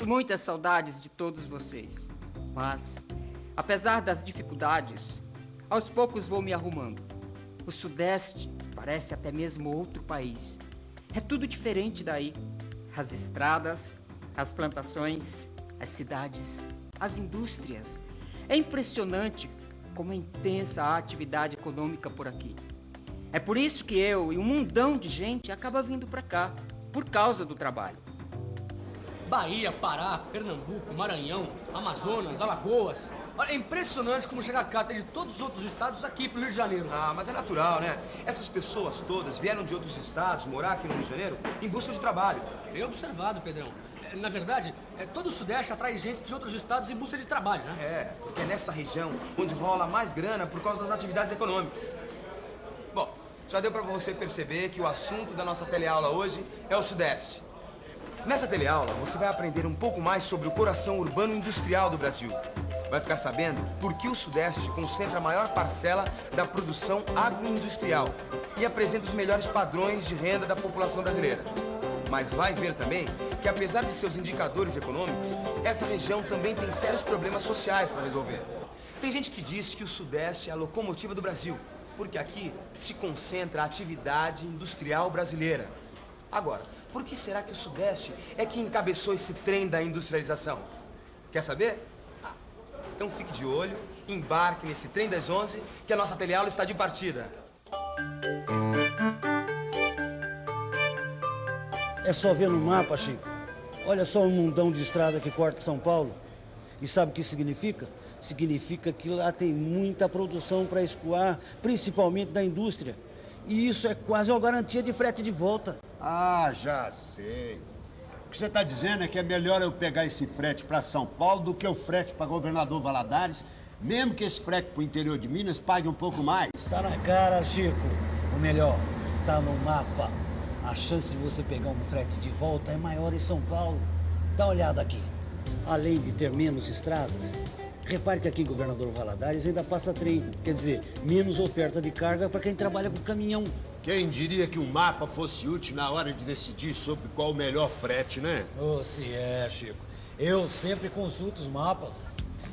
Sinto muitas saudades de todos vocês. Mas, apesar das dificuldades, aos poucos vou me arrumando. O Sudeste parece até mesmo outro país. É tudo diferente daí. As estradas, as plantações, as cidades, as indústrias. É impressionante como é intensa a atividade econômica por aqui. É por isso que eu e um mundão de gente acaba vindo para cá, por causa do trabalho. Bahia, Pará, Pernambuco, Maranhão, Amazonas, Alagoas. Olha, é impressionante como chega a carta de todos os outros estados aqui pro Rio de Janeiro. Ah, mas é natural, né? Essas pessoas todas vieram de outros estados morar aqui no Rio de Janeiro em busca de trabalho. Bem observado, Pedrão. Na verdade, todo o Sudeste atrai gente de outros estados em busca de trabalho, né? É, porque é nessa região onde rola mais grana por causa das atividades econômicas. Bom, já deu pra você perceber que o assunto da nossa teleaula hoje é o Sudeste. Nessa teleaula, você vai aprender um pouco mais sobre o coração urbano industrial do Brasil. Vai ficar sabendo por que o Sudeste concentra a maior parcela da produção agroindustrial e apresenta os melhores padrões de renda da população brasileira. Mas vai ver também que, apesar de seus indicadores econômicos, essa região também tem sérios problemas sociais para resolver. Tem gente que diz que o Sudeste é a locomotiva do Brasil, porque aqui se concentra a atividade industrial brasileira. Agora, por que será que o Sudeste é que encabeçou esse trem da industrialização? Quer saber? Então fique de olho, embarque nesse trem das 11, que a nossa teleaula está de partida. É só ver no mapa, Chico. Olha só o mundão de estrada que corta São Paulo. E sabe o que significa? Significa que lá tem muita produção para escoar, principalmente da indústria. E isso é quase uma garantia de frete de volta. Ah, já sei. O que você está dizendo é que é melhor eu pegar esse frete para São Paulo do que o frete para Governador Valadares, mesmo que esse frete para o interior de Minas pague um pouco mais. Está na cara, Chico. O melhor, está no mapa. A chance de você pegar um frete de volta é maior em São Paulo. Dá uma olhada aqui. Além de ter menos estradas, repare que aqui em Governador Valadares ainda passa trem. Quer dizer, menos oferta de carga para quem trabalha com caminhão. Quem diria que o mapa fosse útil na hora de decidir sobre qual o melhor frete, né? Oh, se é, Chico. Eu sempre consulto os mapas.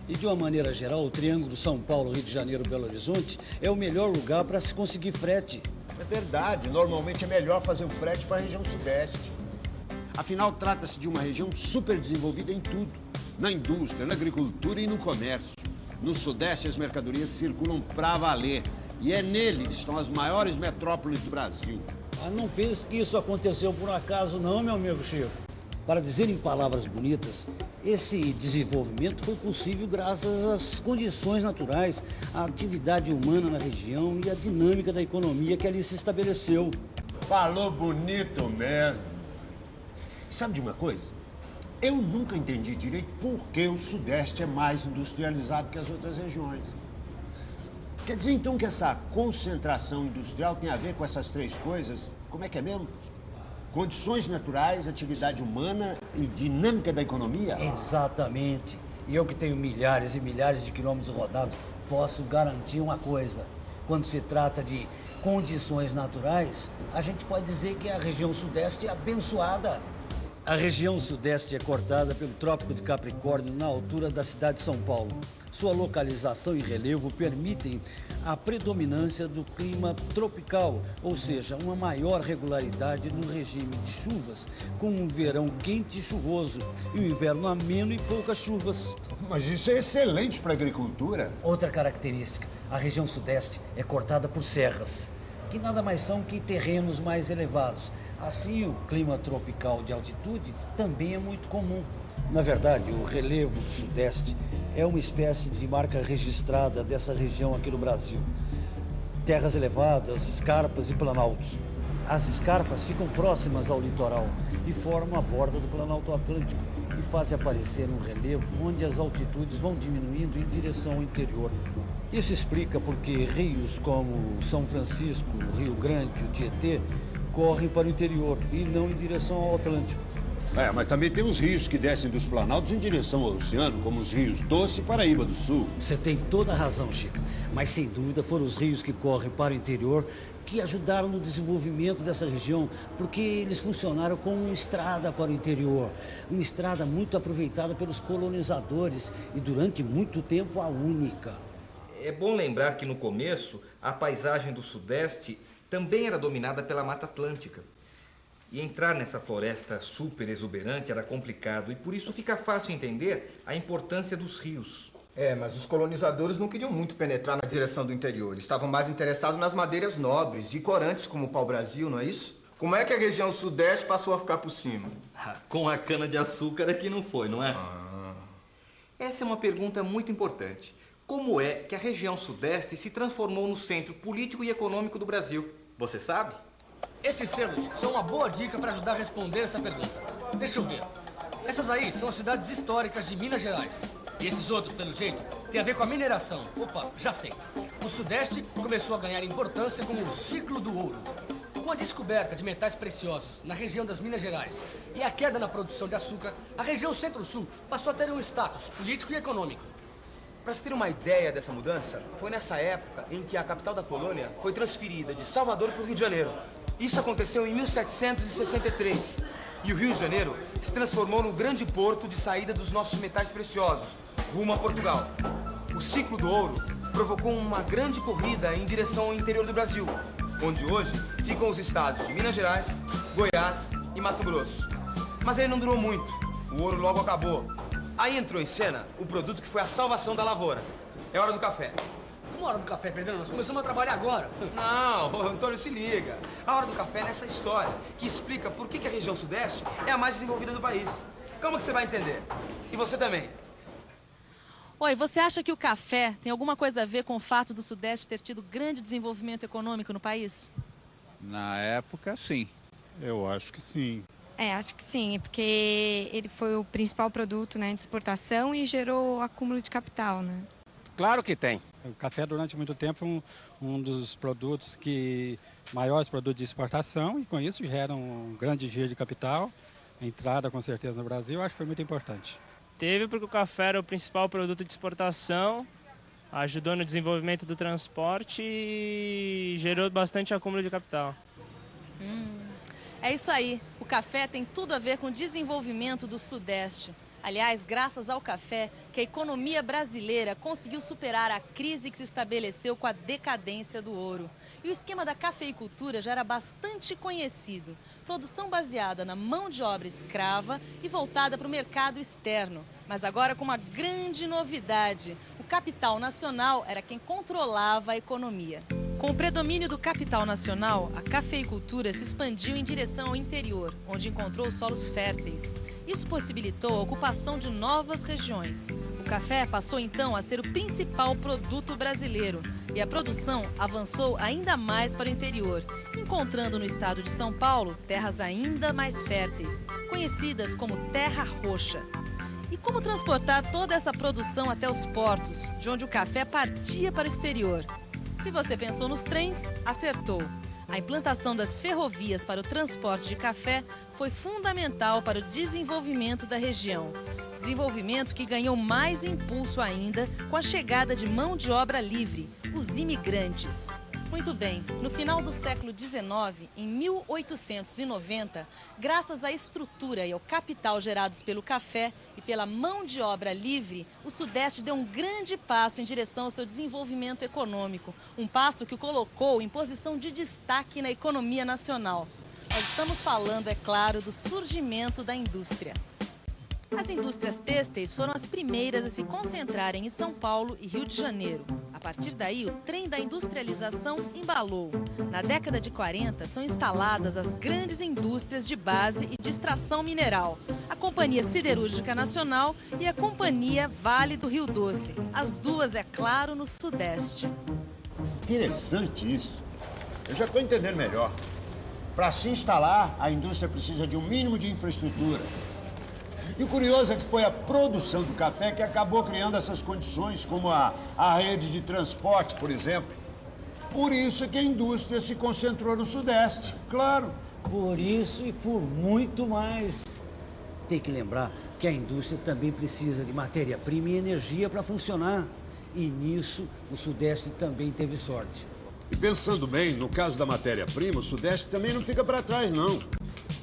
E de uma maneira geral, o Triângulo São Paulo, Rio de Janeiro, Belo Horizonte é o melhor lugar para se conseguir frete. É verdade. Normalmente é melhor fazer o frete para a região Sudeste. Afinal, trata-se de uma região super desenvolvida em tudo. Na indústria, na agricultura e no comércio. No Sudeste, as mercadorias circulam pra valer. E é nele que estão as maiores metrópoles do Brasil. Ah, não pense que isso aconteceu por acaso não, meu amigo Chico. Para dizer em palavras bonitas, esse desenvolvimento foi possível graças às condições naturais, à atividade humana na região e à dinâmica da economia que ali se estabeleceu. Falou bonito mesmo. Sabe de uma coisa? Eu nunca entendi direito por que o Sudeste é mais industrializado que as outras regiões. Quer dizer, então, que essa concentração industrial tem a ver com essas três coisas? Como é que é mesmo? Condições naturais, atividade humana e dinâmica da economia? Exatamente. E eu que tenho milhares e milhares de quilômetros rodados, posso garantir uma coisa. Quando se trata de condições naturais, a gente pode dizer que a região Sudeste é abençoada. A região Sudeste é cortada pelo Trópico de Capricórnio na altura da cidade de São Paulo. Sua localização e relevo permitem a predominância do clima tropical, ou seja, uma maior regularidade no regime de chuvas, com um verão quente e chuvoso e um inverno ameno e poucas chuvas. Mas isso é excelente para a agricultura. Outra característica, a região Sudeste é cortada por serras, que nada mais são que terrenos mais elevados. Assim, o clima tropical de altitude também é muito comum. Na verdade, o relevo do Sudeste é uma espécie de marca registrada dessa região aqui no Brasil. Terras elevadas, escarpas e planaltos. As escarpas ficam próximas ao litoral e formam a borda do Planalto Atlântico e fazem aparecer um relevo onde as altitudes vão diminuindo em direção ao interior. Isso explica porque rios como São Francisco, Rio Grande e o Tietê correm para o interior e não em direção ao Atlântico. É, mas também tem os rios que descem dos planaltos em direção ao oceano, como os rios Doce e Paraíba do Sul. Você tem toda a razão, Chico. Mas sem dúvida foram os rios que correm para o interior que ajudaram no desenvolvimento dessa região, porque eles funcionaram como uma estrada para o interior, uma estrada muito aproveitada pelos colonizadores e durante muito tempo a única. É bom lembrar que no começo a paisagem do Sudeste também era dominada pela Mata Atlântica. E entrar nessa floresta super exuberante era complicado e por isso fica fácil entender a importância dos rios. Mas os colonizadores não queriam muito penetrar na direção do interior. Eles estavam mais interessados nas madeiras nobres e corantes como o pau-brasil, não é isso? Como é que a região Sudeste passou a ficar por cima? Com a cana-de-açúcar é que não foi, não é? Essa é uma pergunta muito importante. Como é que a região Sudeste se transformou no centro político e econômico do Brasil? Você sabe? Esses selos são uma boa dica para ajudar a responder essa pergunta. Deixa eu ver. Essas aí são as cidades históricas de Minas Gerais. E esses outros, pelo jeito, têm a ver com a mineração. Opa, já sei. O Sudeste começou a ganhar importância como o ciclo do ouro. Com a descoberta de metais preciosos na região das Minas Gerais e a queda na produção de açúcar, a região Centro-Sul passou a ter um status político e econômico. Para se ter uma ideia dessa mudança, foi nessa época em que a capital da colônia foi transferida de Salvador para o Rio de Janeiro. Isso aconteceu em 1763. E o Rio de Janeiro se transformou no grande porto de saída dos nossos metais preciosos, rumo a Portugal. O ciclo do ouro provocou uma grande corrida em direção ao interior do Brasil, onde hoje ficam os estados de Minas Gerais, Goiás e Mato Grosso. Mas ele não durou muito, o ouro logo acabou. Aí entrou em cena o produto que foi a salvação da lavoura. É hora do café. Como a hora do café, Pedrão? Nós começamos a trabalhar agora. Não, Antônio, se liga. A hora do café é nessa história, que explica por que a região Sudeste é a mais desenvolvida do país. Calma que você vai entender. E você também. Oi, você acha que o café tem alguma coisa a ver com o fato do Sudeste ter tido grande desenvolvimento econômico no país? Na época, sim. Eu acho que sim. Acho que sim, porque ele foi o principal produto, né, de exportação e gerou acúmulo de capital, né? Claro que tem. O café, durante muito tempo, foi um dos maiores produtos de exportação e, com isso, gera um grande giro de capital. A entrada, com certeza, no Brasil, acho que foi muito importante. Teve porque o café era o principal produto de exportação, ajudou no desenvolvimento do transporte e gerou bastante acúmulo de capital. É isso aí. O café tem tudo a ver com o desenvolvimento do Sudeste. Aliás, graças ao café, que a economia brasileira conseguiu superar a crise que se estabeleceu com a decadência do ouro. E o esquema da cafeicultura já era bastante conhecido. Produção baseada na mão de obra escrava e voltada para o mercado externo. Mas agora com uma grande novidade. O capital nacional era quem controlava a economia. Com o predomínio do capital nacional, a cafeicultura se expandiu em direção ao interior, onde encontrou solos férteis. Isso possibilitou a ocupação de novas regiões. O café passou então a ser o principal produto brasileiro e a produção avançou ainda mais para o interior, encontrando no estado de São Paulo terras ainda mais férteis, conhecidas como terra roxa. E como transportar toda essa produção até os portos, de onde o café partia para o exterior? Se você pensou nos trens, acertou. A implantação das ferrovias para o transporte de café foi fundamental para o desenvolvimento da região. Desenvolvimento que ganhou mais impulso ainda com a chegada de mão de obra livre, os imigrantes. Muito bem, no final do século XIX, em 1890, graças à estrutura e ao capital gerados pelo café e pela mão de obra livre, o Sudeste deu um grande passo em direção ao seu desenvolvimento econômico, um passo que o colocou em posição de destaque na economia nacional. Nós estamos falando, é claro, do surgimento da indústria. As indústrias têxteis foram as primeiras a se concentrarem em São Paulo e Rio de Janeiro. A partir daí, o trem da industrialização embalou. Na década de 40, são instaladas as grandes indústrias de base e de extração mineral. A Companhia Siderúrgica Nacional e a Companhia Vale do Rio Doce. As duas, é claro, no Sudeste. Interessante isso. Eu já estou entendendo melhor. Para se instalar, a indústria precisa de um mínimo de infraestrutura. E o curioso é que foi a produção do café que acabou criando essas condições, como a rede de transporte, por exemplo. Por isso é que a indústria se concentrou no Sudeste, claro. Por isso e por muito mais. Tem que lembrar que a indústria também precisa de matéria-prima e energia para funcionar. E nisso o Sudeste também teve sorte. E pensando bem, no caso da matéria-prima, o Sudeste também não fica para trás, não.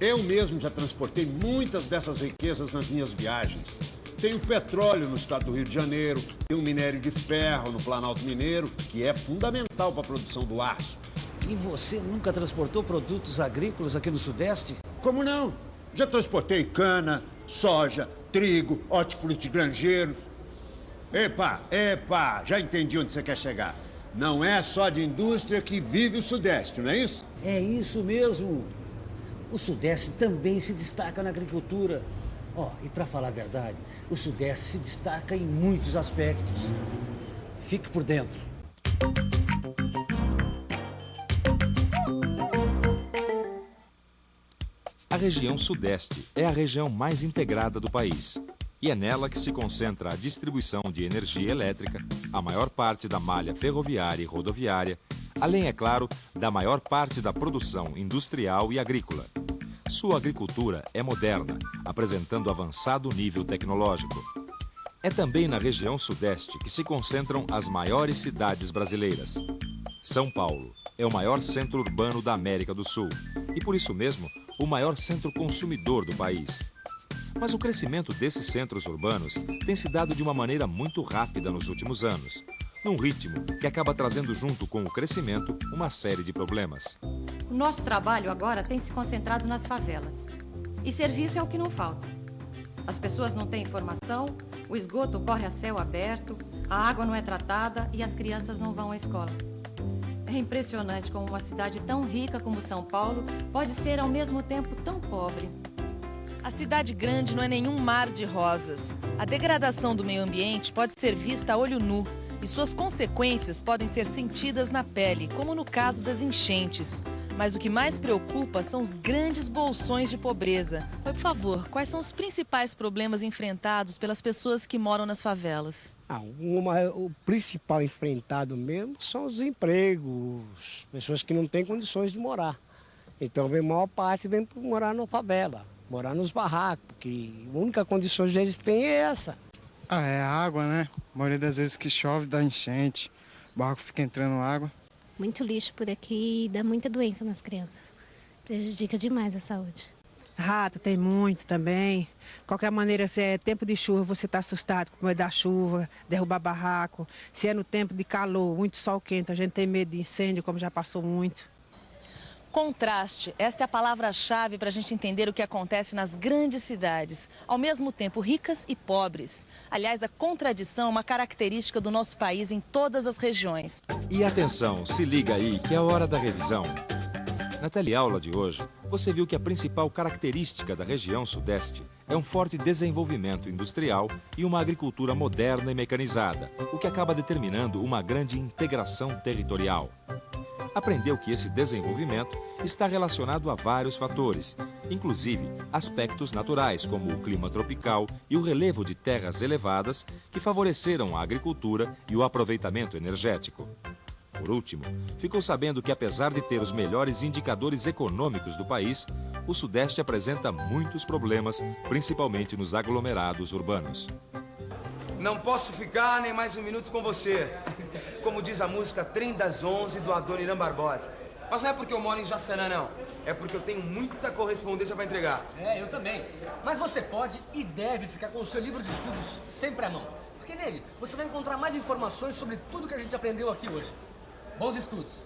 Eu mesmo já transportei muitas dessas riquezas nas minhas viagens. Tenho petróleo no estado do Rio de Janeiro, tenho minério de ferro no Planalto Mineiro, que é fundamental para a produção do aço. E você nunca transportou produtos agrícolas aqui no Sudeste? Como não? Já transportei cana, soja, trigo, hortifruti granjeiros. Epa, já entendi onde você quer chegar. Não é só de indústria que vive o Sudeste, não é isso? É isso mesmo. O Sudeste também se destaca na agricultura. E para falar a verdade, o Sudeste se destaca em muitos aspectos. Fique por dentro. A região Sudeste é a região mais integrada do país. E é nela que se concentra a distribuição de energia elétrica, a maior parte da malha ferroviária e rodoviária, além, é claro, da maior parte da produção industrial e agrícola. Sua agricultura é moderna, apresentando avançado nível tecnológico. É também na região Sudeste que se concentram as maiores cidades brasileiras. São Paulo é o maior centro urbano da América do Sul e, por isso mesmo, o maior centro consumidor do país. Mas o crescimento desses centros urbanos tem se dado de uma maneira muito rápida nos últimos anos, num ritmo que acaba trazendo junto com o crescimento uma série de problemas. O nosso trabalho agora tem se concentrado nas favelas. E serviço é o que não falta. As pessoas não têm informação, o esgoto corre a céu aberto, a água não é tratada e as crianças não vão à escola. É impressionante como uma cidade tão rica como São Paulo pode ser ao mesmo tempo tão pobre. A cidade grande não é nenhum mar de rosas. A degradação do meio ambiente pode ser vista a olho nu e suas consequências podem ser sentidas na pele, como no caso das enchentes. Mas o que mais preocupa são os grandes bolsões de pobreza. Por favor, quais são os principais problemas enfrentados pelas pessoas que moram nas favelas? O principal enfrentado mesmo são os empregos, pessoas que não têm condições de morar. Então, a maior parte vem morar na favela, morar nos barracos, porque a única condição que eles têm é essa. É a água, né? A maioria das vezes que chove dá enchente, o barraco fica entrando água. Muito lixo por aqui e dá muita doença nas crianças. Prejudica demais a saúde. Rato tem muito também. Qualquer maneira, se é tempo de chuva, você está assustado com o medo da chuva, derrubar barraco. Se é no tempo de calor, muito sol quente, a gente tem medo de incêndio, como já passou muito. Contraste, esta é a palavra-chave para a gente entender o que acontece nas grandes cidades, ao mesmo tempo ricas e pobres. Aliás, a contradição é uma característica do nosso país em todas as regiões. E atenção, se liga aí que é a hora da revisão. Na teleaula de hoje, você viu que a principal característica da região Sudeste é um forte desenvolvimento industrial e uma agricultura moderna e mecanizada, o que acaba determinando uma grande integração territorial. Aprendeu que esse desenvolvimento está relacionado a vários fatores, inclusive aspectos naturais como o clima tropical e o relevo de terras elevadas que favoreceram a agricultura e o aproveitamento energético. Por último, ficou sabendo que apesar de ter os melhores indicadores econômicos do país, o Sudeste apresenta muitos problemas, principalmente nos aglomerados urbanos. Não posso ficar nem mais um minuto com você. Como diz a música Trem das 11 do Adoniran Barbosa. Mas não é porque eu moro em Jaçanã, não. É porque eu tenho muita correspondência para entregar. Eu também. Mas você pode e deve ficar com o seu livro de estudos sempre à mão. Porque nele você vai encontrar mais informações sobre tudo que a gente aprendeu aqui hoje. Bons estudos!